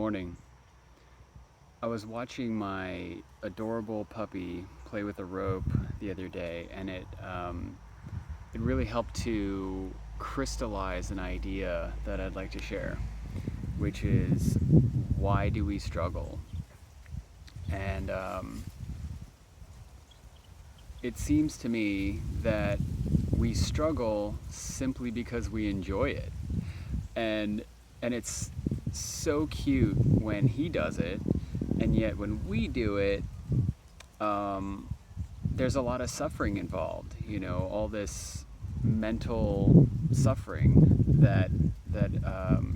morning. I was watching my adorable puppy play with a rope the other day, and it really helped to crystallize an idea that I'd like to share, which is, why do we struggle? And it seems to me that we struggle simply because we enjoy it, and it's so cute when he does it, and yet when we do it, um, there's a lot of suffering involved. All this mental suffering that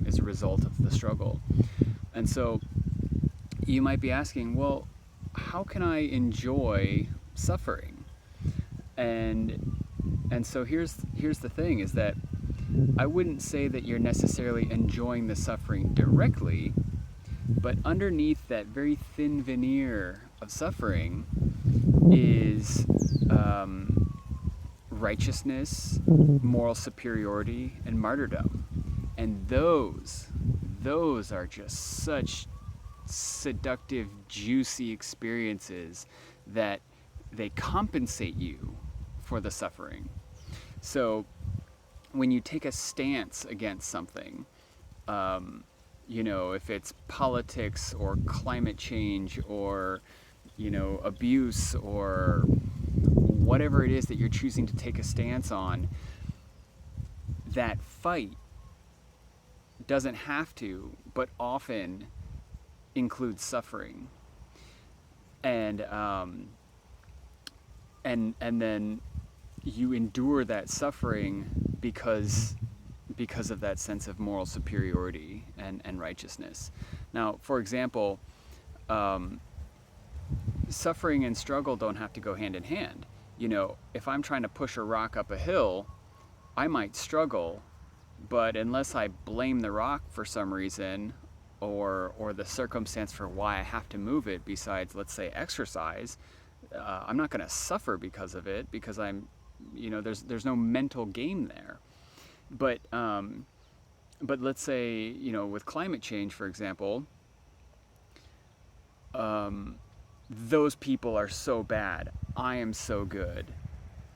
is a result of the struggle. And so you might be asking, well, how can I enjoy suffering? And so here's the thing: is that I wouldn't say that you're necessarily enjoying the suffering directly, but underneath that very thin veneer of suffering is righteousness, moral superiority, and martyrdom. And those are just such seductive, juicy experiences that they compensate you for the suffering. So when you take a stance against something, if it's politics or climate change or, abuse or whatever it is that you're choosing to take a stance on, that fight doesn't have to, but often includes suffering. And then you endure that suffering because of that sense of moral superiority and righteousness. Now, for example, suffering and struggle don't have to go hand in hand. If I'm trying to push a rock up a hill, I might struggle, but unless I blame the rock for some reason, or the circumstance for why I have to move it, besides, let's say, exercise, I'm not going to suffer because of it, because there's no mental game there. But let's say, with climate change, for example, those people are so bad, I am so good,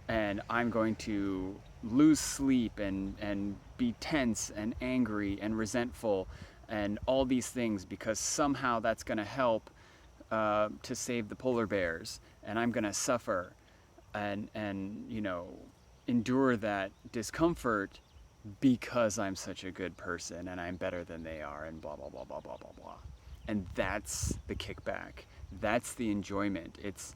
and I'm going to lose sleep and be tense and angry and resentful and all these things because somehow that's going to help to save the polar bears, and I'm going to suffer and endure that discomfort because I'm such a good person and I'm better than they are, and blah blah blah blah blah blah blah. And that's the kickback. That's the enjoyment. It's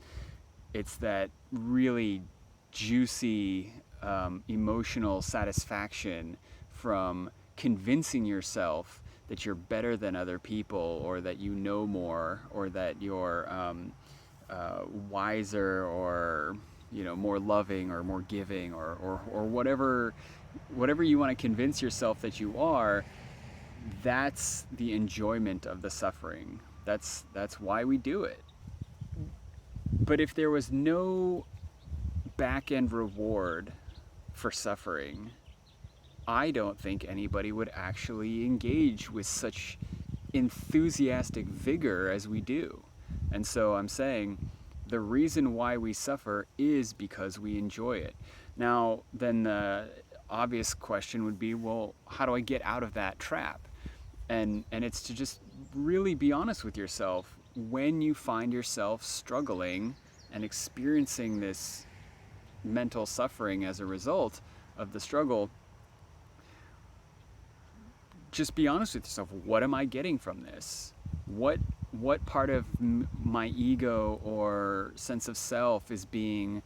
that really juicy emotional satisfaction from convincing yourself that you're better than other people, or that you know more, or that you're wiser, or more loving, or more giving, or whatever you want to convince yourself that you are. That's the enjoyment of the suffering. That's why we do it. But if there was no back-end reward for suffering, I don't think anybody would actually engage with such enthusiastic vigor as we do. And so I'm saying the reason why we suffer is because we enjoy it. Now, then the obvious question would be, well, how do I get out of that trap? And it's to just really be honest with yourself. When you find yourself struggling and experiencing this mental suffering as a result of the struggle, just be honest with yourself. What am I getting from this? What part of my ego or sense of self is being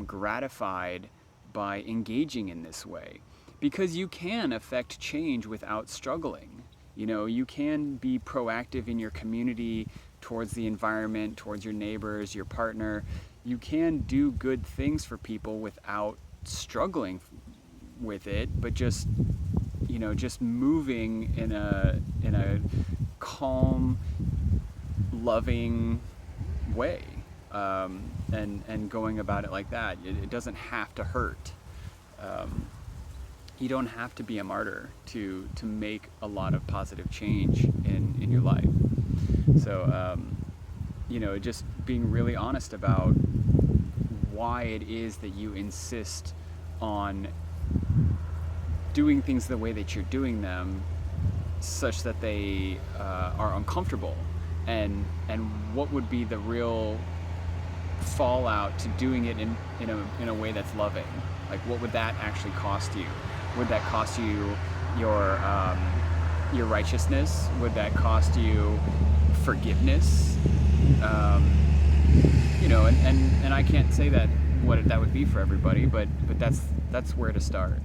gratified by engaging in this way? Because you can affect change without struggling. You can be proactive in your community, towards the environment, towards your neighbors, your partner. You can do good things for people without struggling with it, but just moving in a calm, loving way, and going about it like that. It doesn't have to hurt. you don't have to be a martyr to make a lot of positive change in your life. So just being really honest about why it is that you insist on doing things the way that you're doing them, such that they are uncomfortable, and what would be the real fallout to doing it in a way that's loving. Like, what would that actually cost you? Would that cost you your righteousness? Would that cost you forgiveness? And I can't say that what that would be for everybody, but that's where to start.